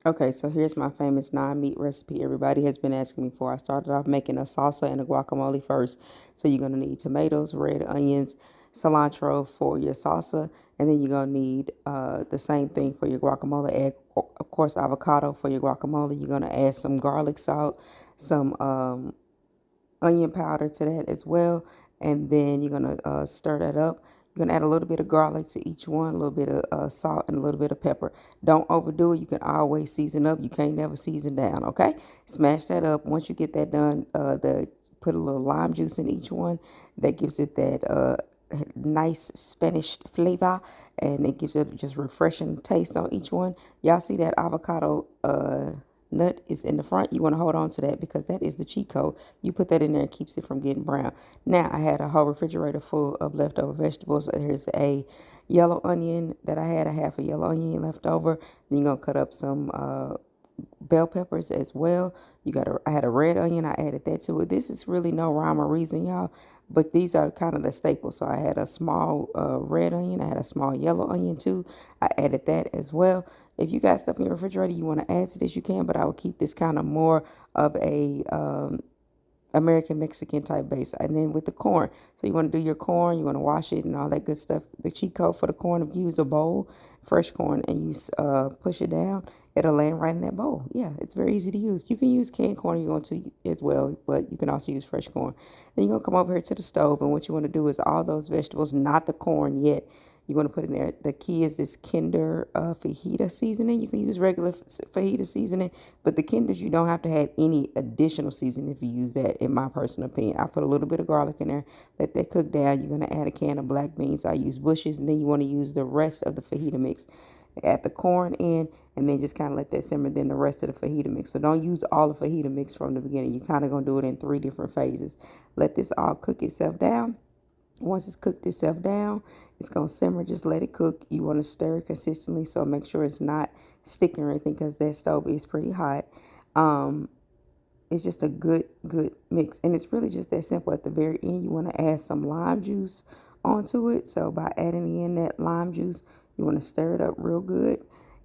Okay, so here's my famous non-meat recipe everybody has been asking me for. I started off making a salsa and a guacamole first. So you're going to need tomatoes, red onions, cilantro for your salsa, and then you're going to need the same thing for your guacamole. Add, of course, avocado for your guacamole. You're going to add some garlic salt, some onion powder to that as well. And then you're going to stir that up. You're going to add a little bit of garlic to each one, a little bit of salt, and a little bit of pepper. Don't overdo it. You can always season up. You can't never season down, okay? Smash that up. Once you get that done, put a little lime juice in each one. That gives it that nice Spanish flavor, and it gives it just refreshing taste on each one. Y'all see that avocado nut is in the front. You want to hold on to that because that is the cheat code. You put that in there, and keeps it from getting brown. Now I had a whole refrigerator full of leftover vegetables. Here's a yellow onion that I had, a half a yellow onion left over. Then you're gonna cut up some bell peppers as well. I had a red onion. I added that to it. This is really no rhyme or reason, y'all, but these are kind of the staples. So I had a small red onion. I had a small yellow onion too. I added that as well. If you got stuff in your refrigerator you want to add to this, you can, but I will keep this kind of more of a American Mexican type base. And then with the corn, so you want to do your corn, you want to wash it and all that good stuff. The cheat code for the corn, if you use a bowl, fresh corn, and you push it down, it'll land right in that bowl. Yeah, it's very easy to use. You can use canned corn if you want to as well, but you can also use fresh corn. Then you're gonna come over here to the stove, and what you want to do is all those vegetables, not the corn yet. You want to put in there. The key is this Kinder Fajita seasoning. You can use regular fajita seasoning, but the Kinders, you don't have to add any additional seasoning if you use that, in my personal opinion. I put a little bit of garlic in there, let that cook down. You're going to add a can of black beans. I use bushes, and then you want to use the rest of the fajita mix. Add the corn in, and then just kind of let that simmer, then the rest of the fajita mix. So don't use all the fajita mix from the beginning. You're kind of going to do it in 3 different phases. Let this all cook itself down. Once it's cooked itself down, it's going to simmer. Just let it cook. You want to stir it consistently, so make sure it's not sticking or anything because that stove is pretty hot. It's just a good mix. And it's really just that simple. At the very end, you want to add some lime juice onto it. So by adding in that lime juice, you want to stir it up real good.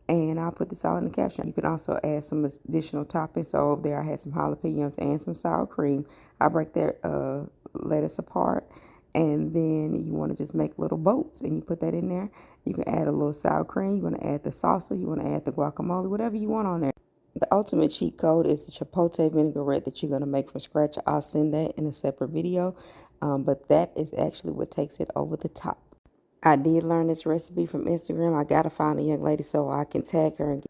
And I'll put this all in the caption. You can also add some additional toppings. So over there, I had some jalapenos and some sour cream. I break that lettuce apart. And then you want to just make little boats, and you put that in there. You can add a little sour cream. You want to add the salsa. You want to add the guacamole, whatever you want on there. The ultimate cheat code is the chipotle vinaigrette that you're going to make from scratch. I'll send that in a separate video, but that is actually what takes it over the top. I did learn this recipe from Instagram. I got to find a young lady so I can tag her and